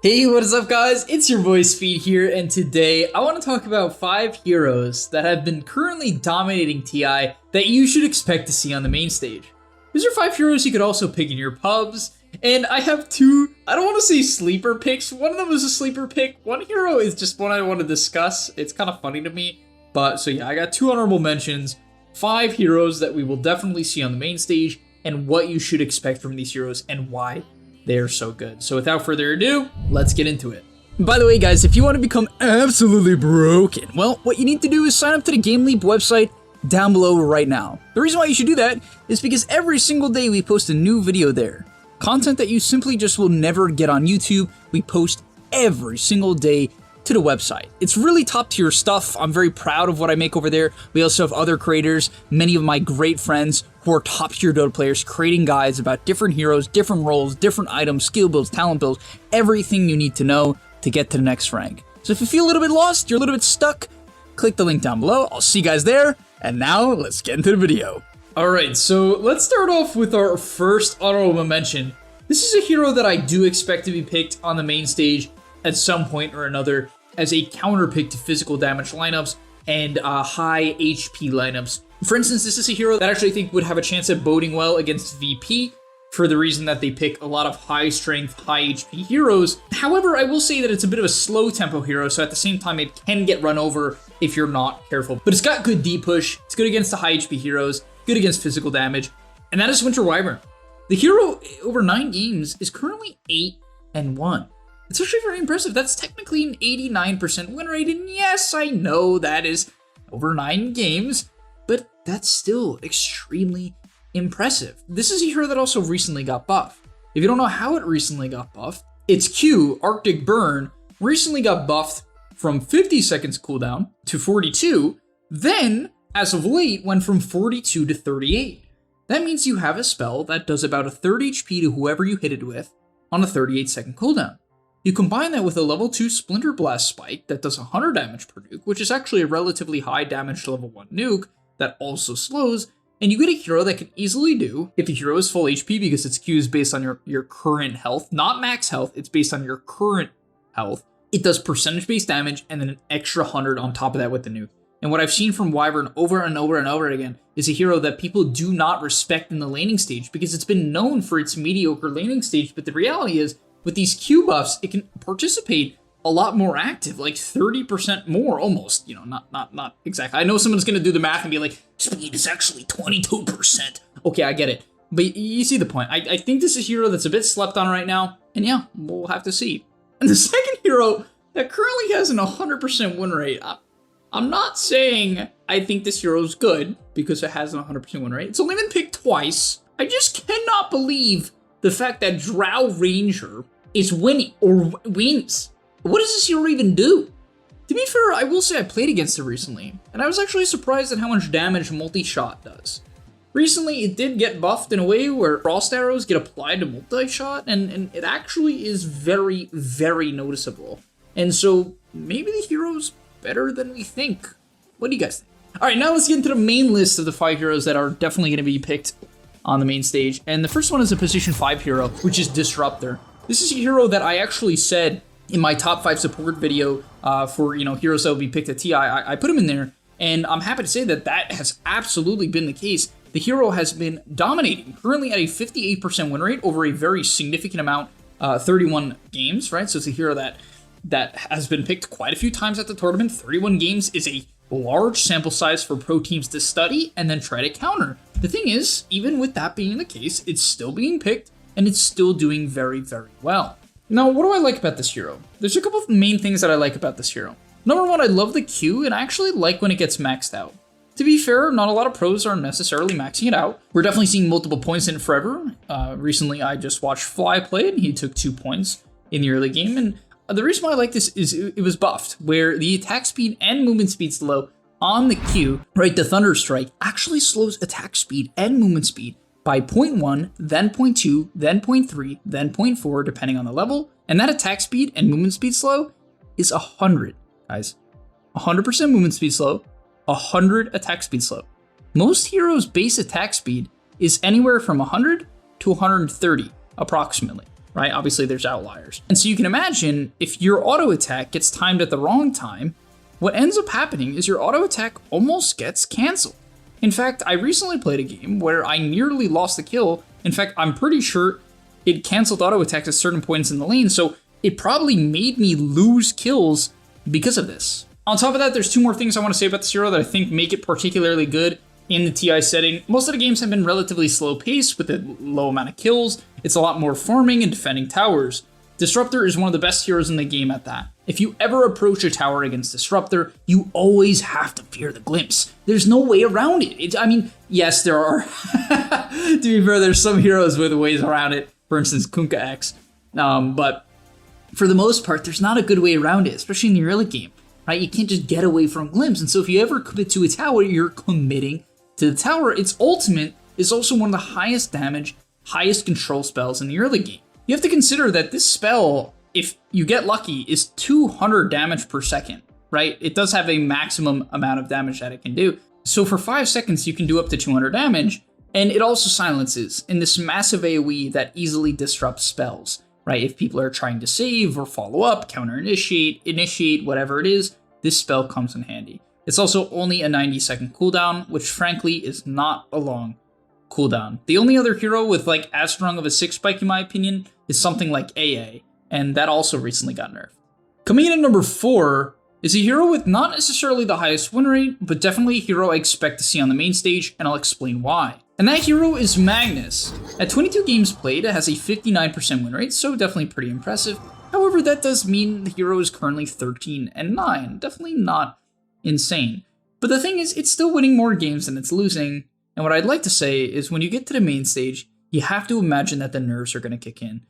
Hey, what is up guys? It's your boy Speed here, and today I want to talk about 5 heroes that have been currently dominating TI that you should expect to see on the main stage. These are 5 heroes you could also pick in your pubs, and I have 2, I don't want to say sleeper picks, one of them is a sleeper pick, one hero is just one I want to discuss, it's kind of funny to me, but so yeah, I got 2 honorable mentions, 5 heroes that we will definitely see on the main stage, and what you should expect from these heroes and why they're so good. So without further ado, let's get into it. By the way guys, if you want to become absolutely broken, well, what you need to do is sign up to the GameLeap website down below right now. The reason why you should do that is because every single day we post a new video there. Content that you simply just will never get on YouTube, we post every single day to the website. It's really top tier stuff. I'm very proud of what I make over there. We also have other creators, many of my great friends who are top tier Dota players, creating guides about different heroes, different roles, different items, skill builds, talent builds, everything you need to know to get to the next rank. So if you feel a little bit lost, you're a little bit stuck, click the link down below. I'll see you guys there. And now let's get into the video. All right, so let's start off with our first honorable mention. This is a hero that I do expect to be picked on the main stage at some point or another as a counter pick to physical damage lineups and high HP lineups. For instance, this is a hero that I actually think would have a chance at boding well against VP for the reason that they pick a lot of high strength, high HP heroes. However, I will say that it's a bit of a slow tempo hero, so at the same time it can get run over if you're not careful. But it's got good D push, it's good against the high HP heroes, good against physical damage, and that is Winter Wyvern. The hero over 9 games is currently 8-1. It's actually very impressive. That's technically an 89% win rate, and yes, I know that is over 9 games, but that's still extremely impressive. This is a hero that also recently got buffed. If you don't know how it recently got buffed, its Q, Arctic Burn, recently got buffed from 50 seconds cooldown to 42, then, as of late, went from 42 to 38. That means you have a spell that does about a 3rd HP to whoever you hit it with on a 38-second cooldown. You combine that with a level 2 Splinter Blast Spike that does 100 damage per nuke, which is actually a relatively high damage level 1 nuke that also slows, and you get a hero that can easily do, if a hero is full HP because its Q is based on your current health, not max health, it's based on your current health, it does percentage-based damage and then an extra 100 on top of that with the nuke. And what I've seen from Wyvern over and over and over again is a hero that people do not respect in the laning stage because it's been known for its mediocre laning stage, but the reality is, with these Q buffs, it can participate a lot more active, like 30% more almost, you know, not exactly. I know someone's gonna do the math and be like, speed is actually 22%. Okay, I get it. But you see the point. I think this is a hero that's a bit slept on right now, and yeah, we'll have to see. And the second hero that currently has an 100% win rate, I'm not saying I think this hero is good because it has an 100% win rate. It's only been picked twice. I just cannot believe the fact that Drow Ranger is winning, or wins. What does this hero even do? To be fair, I will say I played against it recently, and I was actually surprised at how much damage multi-shot does. Recently, it did get buffed in a way where frost arrows get applied to multi-shot, and it actually is very, very noticeable. And so, maybe the hero's better than we think. What do you guys think? Alright, now let's get into the main list of the 5 heroes that are definitely going to be picked on the main stage. And the first one is a position 5 hero, which is Disruptor. This is a hero that I actually said in my top 5 support video for, you know, heroes that will be picked at TI. I put him in there, and I'm happy to say that that has absolutely been the case. The hero has been dominating, currently at a 58% win rate over a very significant amount, 31 games, right? So it's a hero that has been picked quite a few times at the tournament. 31 games is a large sample size for pro teams to study and then try to counter. The thing is, even with that being the case, it's still being picked, and it's still doing very, very well. Now, what do I like about this hero? There's a couple of main things that I like about this hero. Number one, I love the Q, and I actually like when it gets maxed out. To be fair, not a lot of pros are necessarily maxing it out. We're definitely seeing multiple points in it forever. Recently, I just watched Fly play, and he took 2 points in the early game, and the reason why I like this is it was buffed, where the attack speed and movement speed slow on the Q, right, the Thunder Strike, actually slows attack speed and movement speed by 0.1, then 0.2, then 0.3, then 0.4, depending on the level, and that attack speed and movement speed slow is 100, guys. 100% movement speed slow, 100 attack speed slow. Most heroes' base attack speed is anywhere from 100 to 130, approximately. right? Obviously there's outliers. And so you can imagine if your auto attack gets timed at the wrong time, what ends up happening is your auto attack almost gets canceled. In fact, I recently played a game where I nearly lost the kill. In fact, I'm pretty sure it canceled auto attacks at certain points in the lane, so it probably made me lose kills because of this. On top of that, there's two more things I want to say about this hero that I think make it particularly good in the TI setting. Most of the games have been relatively slow paced with a low amount of kills. It's a lot more farming and defending towers. Disruptor is one of the best heroes in the game at that. If you ever approach a tower against Disruptor, you always have to fear the glimpse. There's no way around it. I mean, yes, there are. To be fair, there's some heroes with ways around it. For instance, Kunkka X. But for the most part, there's not a good way around it, especially in the early game, right? You can't just get away from glimpse. And so if you ever commit to a tower, you're committing to the tower. Its ultimate is also one of the highest damage, highest control spells in the early game. You have to consider that this spell, if you get lucky, is 200 damage per second, right? It does have a maximum amount of damage that it can do. So for 5 seconds, you can do up to 200 damage, and it also silences in this massive AoE that easily disrupts spells, right? If people are trying to save or follow up, counter initiate, whatever it is, this spell comes in handy. It's also only a 90-second cooldown, which frankly is not a long cooldown. The only other hero with like as strong of a 6 spike in my opinion is something like AA, and that also recently got nerfed. Coming in at number 4 is a hero with not necessarily the highest win rate, but definitely a hero I expect to see on the main stage, and I'll explain why. And that hero is Magnus. At 22 games played, it has a 59% win rate, so definitely pretty impressive. However, that does mean the hero is currently 13-9, definitely not insane. But the thing is, it's still winning more games than it's losing, and what I'd like to say is when you get to the main stage, you have to imagine that the nerves are going to kick in.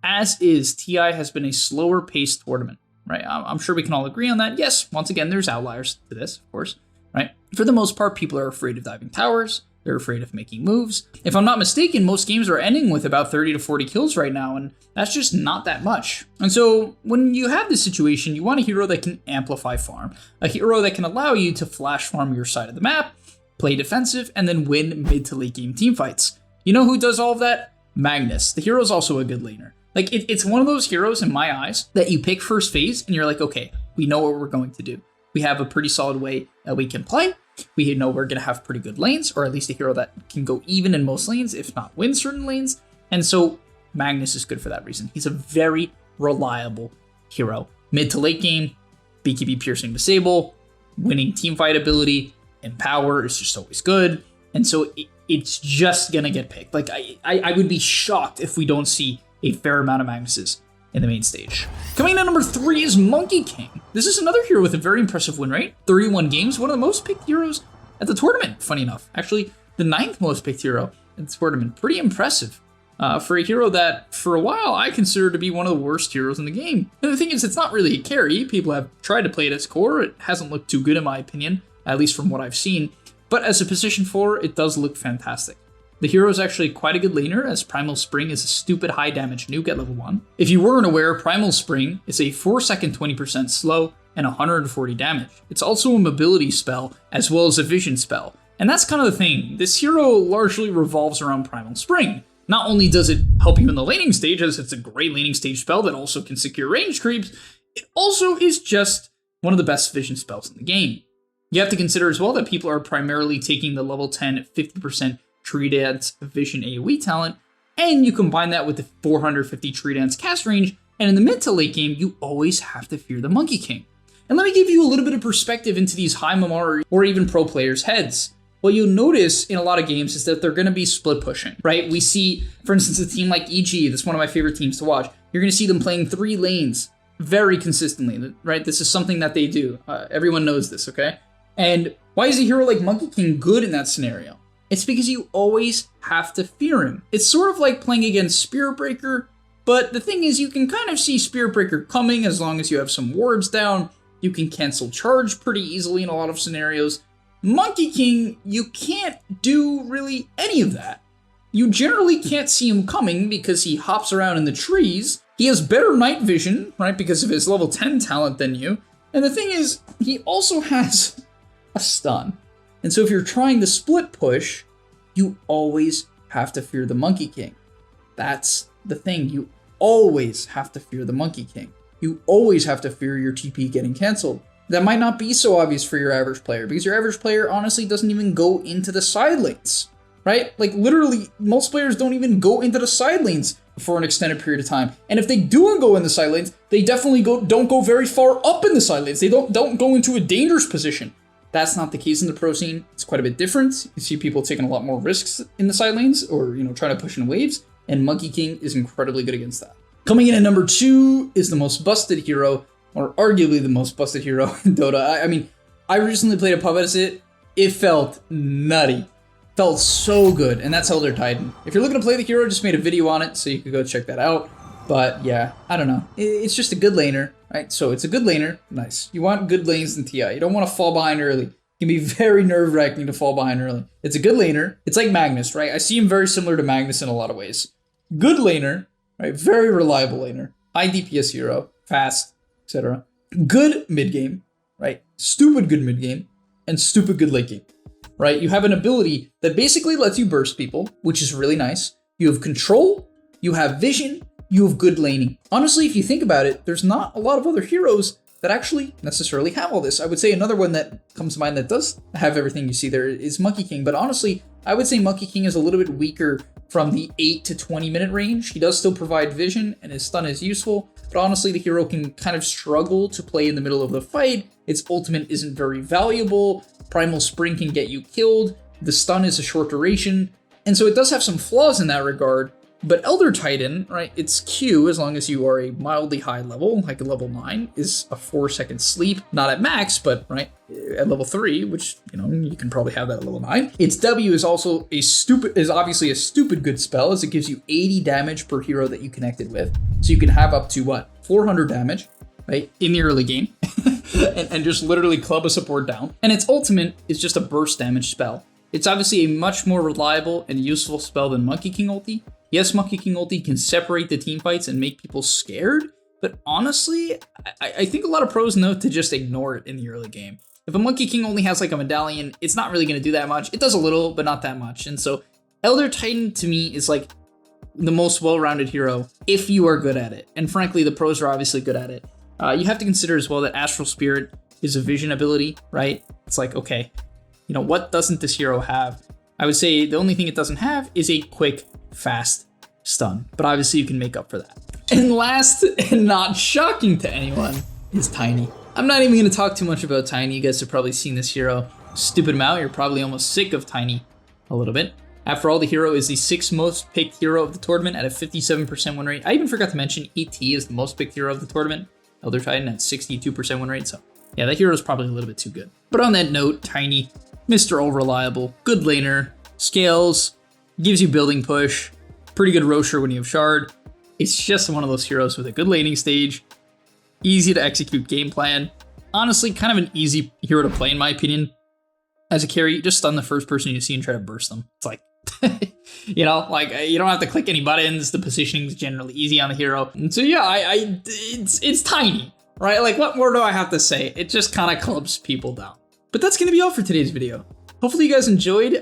As is, TI has been a slower paced tournament, right? I'm sure we can all agree on that. Yes, once again, there's outliers to this, of course, right? For the most part, people are afraid of diving towers. They're afraid of making moves. If I'm not mistaken, most games are ending with about 30 to 40 kills right now, and that's just not that much. And so when you have this situation, you want a hero that can amplify farm, a hero that can allow you to flash farm your side of the map, play defensive, and then win mid to late game teamfights. You know who does all of that? Magnus. The hero's also a good laner. Like, it's one of those heroes in my eyes that you pick first phase and you're like, okay, we know what we're going to do. We have a pretty solid way that we can play. We know we're going to have pretty good lanes, or at least a hero that can go even in most lanes, if not win certain lanes. And so Magnus is good for that reason. He's a very reliable hero. Mid to late game, BKB piercing disable, winning teamfight ability, and power is just always good. And so it's just going to get picked. Like, I would be shocked if we don't see a fair amount of Magnuses in the main stage. Coming in at number 3 is Monkey King. This is another hero with a very impressive win rate, 31 games, one of the most picked heroes at the tournament, funny enough. Actually, the 9th most picked hero at the tournament. Pretty impressive for a hero that, for a while, I consider to be one of the worst heroes in the game. And the thing is, it's not really a carry. People have tried to play it as core. It hasn't looked too good in my opinion, at least from what I've seen. But as a position 4, it does look fantastic. The hero is actually quite a good laner, as Primal Spring is a stupid high damage nuke at level 1. If you weren't aware, Primal Spring is a 4-second 20% slow and 140 damage. It's also a mobility spell as well as a vision spell. And that's kind of the thing. This hero largely revolves around Primal Spring. Not only does it help you in the laning stage, as it's a great laning stage spell that also can secure range creeps, it also is just one of the best vision spells in the game. You have to consider as well that people are primarily taking the level 10 50% Tree Dance Vision AoE talent, and you combine that with the 450 Tree Dance cast range, and in the mid to late game, you always have to fear the Monkey King. And let me give you a little bit of perspective into these high MMR or even pro players' heads. What you'll notice in a lot of games is that they're going to be split pushing, right? We see, for instance, a team like EG, that's one of my favorite teams to watch. You're going to see them playing 3 lanes very consistently, right? This is something that they do. Everyone knows this, okay? And why is a hero like Monkey King good in that scenario? It's because you always have to fear him. It's sort of like playing against Spirit Breaker, but the thing is you can kind of see Spirit Breaker coming as long as you have some wards down. You can cancel charge pretty easily in a lot of scenarios. Monkey King, you can't do really any of that. You generally can't see him coming because he hops around in the trees. He has better night vision, right, because of his level 10 talent than you. And the thing is, he also has a stun. And so if you're trying to split push, you always have to fear the Monkey King. That's the thing. You always have to fear the Monkey King. You always have to fear your TP getting canceled. That might not be so obvious for your average player, because your average player honestly doesn't even go into the side lanes, right? Like literally, most players don't even go into the side lanes for an extended period of time. And if they do go in the side lanes, they definitely don't go very far up in the side lanes. They don't go into a dangerous position. That's not the case in the pro scene. It's quite a bit different. You see people taking a lot more risks in the side lanes, or trying to push in waves, and Monkey King is incredibly good against that. Coming in at number 2 is the most busted hero, or arguably the most busted hero in Dota. I mean, I recently played a pub as it. It felt nutty. Felt so good, and that's Elder Titan. If you're looking to play the hero, just made a video on it, so you could go check that out. But yeah, I don't know. It's just a good laner, right? So it's a good laner. Nice. You want good lanes in TI. You don't want to fall behind early. It can be very nerve-wracking to fall behind early. It's a good laner. It's like Magnus, right? I see him very similar to Magnus in a lot of ways. Good laner, right? Very reliable laner. High DPS hero, fast, etc. Good mid game, right? Stupid good mid game, and stupid good late game, right? You have an ability that basically lets you burst people, which is really nice. You have control, you have vision, you have good laning. Honestly, if you think about it, there's not a lot of other heroes that actually necessarily have all this. I would say another one that comes to mind that does have everything you see there is Monkey King, but honestly, I would say Monkey King is a little bit weaker from the 8 to 20 minute range. He does still provide vision, and his stun is useful, but honestly, the hero can kind of struggle to play in the middle of the fight. Its ultimate isn't very valuable. Primal Spring can get you killed. The stun is a short duration, and so it does have some flaws in that regard. But Elder Titan, right, its Q, as long as you are a mildly high level, like a level 9, is a 4-second sleep. Not at max, but right at level 3, which, you can probably have that at level 9. Its W is also obviously a stupid good spell, as it gives you 80 damage per hero that you connected with. So you can have up to, 400 damage, right, in the early game, and just literally club a support down. And its ultimate is just a burst damage spell. It's obviously a much more reliable and useful spell than Monkey King ulti. Yes, Monkey King ulti can separate the team fights and make people scared, but honestly, I think a lot of pros know to just ignore it in the early game. If a Monkey King only has like a medallion, it's not really going to do that much. It does a little, but not that much. And so Elder Titan to me is like the most well-rounded hero if you are good at it. And frankly, the pros are obviously good at it. You have to consider as well that Astral Spirit is a vision ability, right? It's like, okay, what doesn't this hero have? I would say the only thing it doesn't have is a quick, fast stun, but obviously you can make up for that. And last, and not shocking to anyone, is Tiny. I'm not even going to talk too much about Tiny. You guys have probably seen this hero a stupid amount. You're probably almost sick of Tiny a little bit. After all, the hero is the 6th most picked hero of the tournament at a 57% win rate. I even forgot to mention ET is the most picked hero of the tournament. Elder Titan at 62% win rate, so yeah, that hero is probably a little bit too good. But on that note, Tiny, Mr. All Reliable, good laner, scales, gives you building push, pretty good Rocher when you have Shard. It's just one of those heroes with a good laning stage, easy to execute game plan. Honestly, kind of an easy hero to play in my opinion. As a carry, just stun the first person you see and try to burst them. It's like, you don't have to click any buttons. The positioning is generally easy on the hero. And so yeah, it's Tiny, right? Like, what more do I have to say? It just kind of clubs people down. But that's going to be all for today's video. Hopefully you guys enjoyed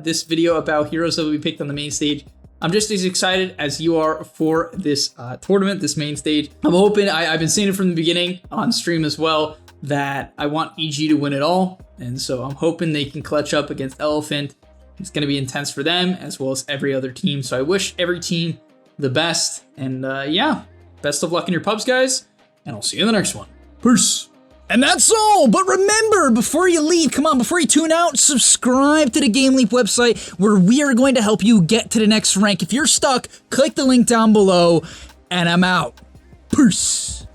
this video about heroes that we picked on the main stage. I'm just as excited as you are for this tournament, this main stage. I'm hoping, I've been saying it from the beginning on stream as well, that I want EG to win it all. And so I'm hoping they can clutch up against Elephant. It's going to be intense for them as well as every other team. So I wish every team the best. And yeah, best of luck in your pubs, guys. And I'll see you in the next one. Peace. And that's all, but remember, before you leave, before you tune out, subscribe to the GameLeap website where we are going to help you get to the next rank. If you're stuck, click the link down below, and I'm out. Peace.